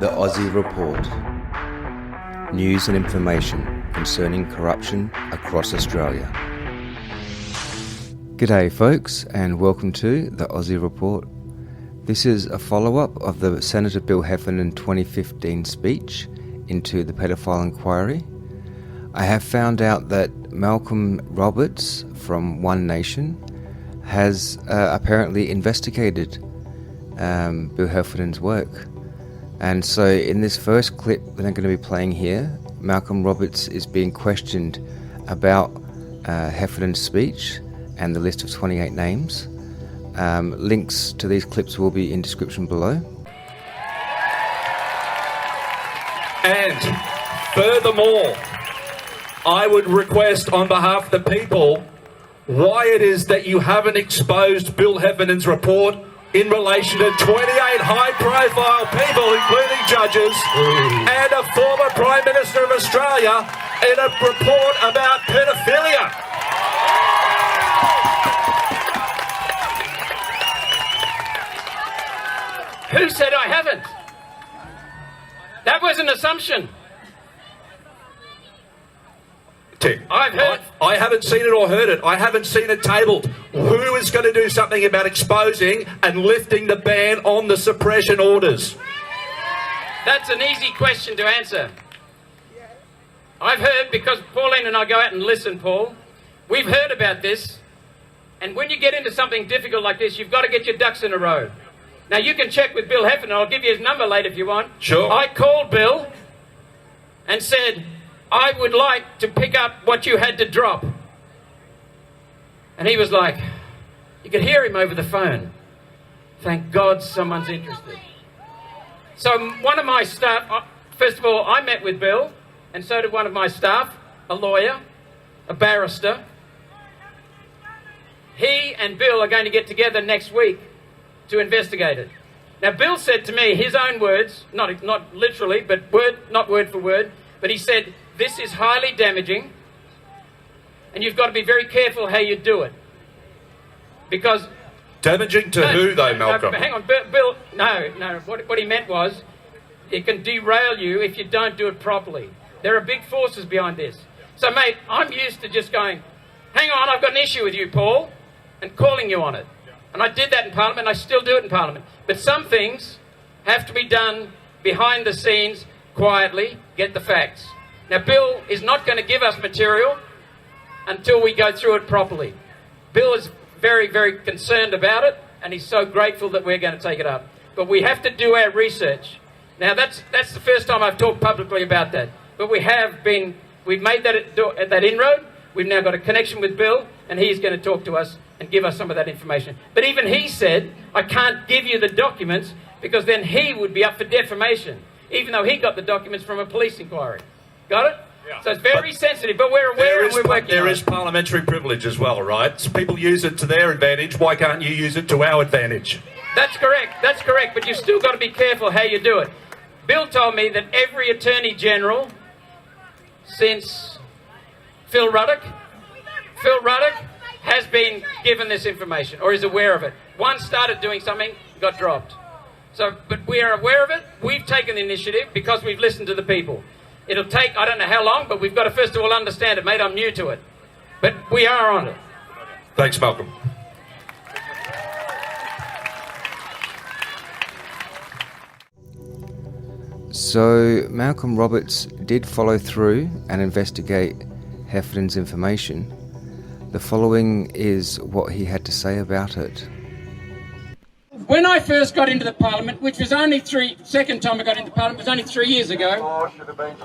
The Aussie Report. News and information concerning corruption across Australia. G'day folks, and welcome to the Aussie Report. This is a follow-up of the Senator Bill Heffernan 2015 speech into the paedophile inquiry. I have found out that Malcolm Roberts from One Nation has apparently investigated Bill Heffernan's work. And so in this first clip that I'm going to be playing here, Malcolm Roberts is being questioned about Heffernan's speech and the list of 28 names. Links to these clips will be in description below. And furthermore, I would request on behalf of the people why it is that you haven't exposed Bill Heffernan's report in relation to 28 high-profile people, including judges, and a former Prime Minister of Australia in a report about pedophilia. Who said I haven't? That was an assumption. Tim, I've heard. I haven't seen it or heard it. I haven't seen it tabled. Who is going to do something about exposing and lifting the ban on the suppression orders? That's an easy question to answer. I've heard, because Pauline and I go out and listen, Paul. We've heard about this. And when you get into something difficult like this, you've got to get your ducks in a row. Now, you can check with Bill Heffernan. I'll give you his number later if you want. Sure. I called Bill and said, I would like to pick up what you had to drop. And he was like, you could hear him over the phone. Thank God someone's interested. So one of my staff, first of all, I met with Bill, and so did one of my staff, a lawyer, a barrister. He and Bill are going to get together next week to investigate it. Now, Bill said to me, his own words, not literally, but not word for word, but he said, this is highly damaging, and you've got to be very careful how you do it. Because... Damaging to who, though, Malcolm? Hang on, Bill, no. What he meant was, it can derail you if you don't do it properly. There are big forces behind this. So, mate, I'm used to just going, hang on, I've got an issue with you, Paul, and calling you on it. And I did that in Parliament, I still do it in Parliament. But some things have to be done behind the scenes, quietly, get the facts. Now, Bill is not going to give us material until we go through it properly. Bill is very, very concerned about it, and he's so grateful that we're going to take it up. But we have to do our research. Now, that's the first time I've talked publicly about that. But we've made that inroad. We've now got a connection with Bill, and he's going to talk to us and give us some of that information. But even he said, I can't give you the documents because then he would be up for defamation, even though he got the documents from a police inquiry. Got it? Yeah. So it's very sensitive, but we're aware and we're working on it. There is parliamentary privilege as well, right? So people use it to their advantage. Why can't you use it to our advantage? That's correct, but you've still got to be careful how you do it. Bill told me that every Attorney General since Phil Ruddock has been given this information or is aware of it. One started doing something, got dropped. So, but we are aware of it. We've taken the initiative because we've listened to the people. It'll take, I don't know how long, but we've got to first of all understand it, mate. I'm new to it. But we are on it. Thanks, Malcolm. So Malcolm Roberts did follow through and investigate Heffernan's information. The following is what he had to say about it. When I first got into the Parliament, which was only second time I got into Parliament was only 3 years ago,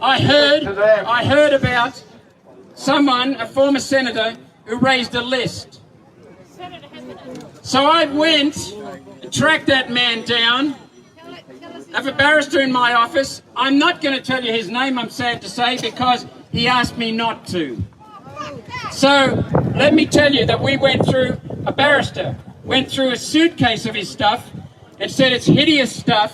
I heard about someone, a former senator, who raised a list. So I went and tracked that man down. I have a barrister in my office. I'm not going to tell you his name, I'm sad to say, because he asked me not to. So let me tell you that a barrister went through a suitcase of his stuff and said it's hideous stuff,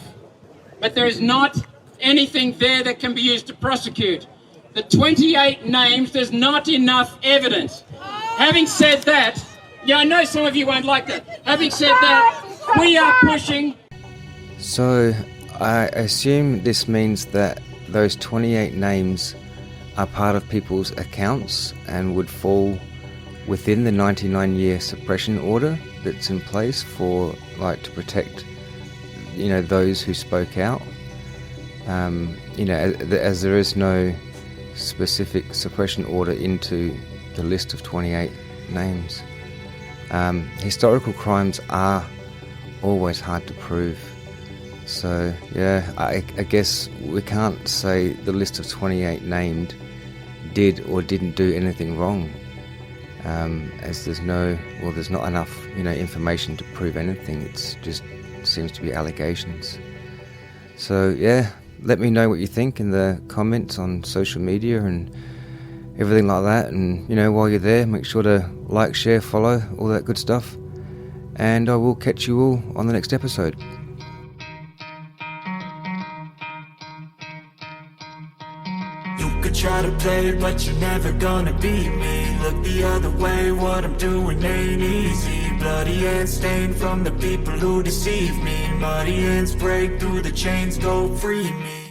but there is not anything there that can be used to prosecute. The 28 names, there's not enough evidence. Having said that, yeah, I know some of you won't like that. Having said that, we are pushing. So I assume this means that those 28 names are part of people's accounts and would fall within the 99-year suppression order that's in place for, like, to protect, you know, those who spoke out. You know, as there is no specific suppression order into the list of 28 names. Historical crimes are always hard to prove. So, yeah, I guess we can't say the list of 28 named did or didn't do anything wrong, as there's not enough, you know, information to prove anything. It's just seems to be allegations. So, yeah, let me know what you think in the comments on social media and everything like that. And, you know, while you're there, make sure to like, share, follow, all that good stuff. And I will catch you all on the next episode. Try to play, but you're never gonna beat me. Look the other way, what I'm doing ain't easy. Bloody hands stained from the people who deceive me. Muddy hands break through the chains, go free me.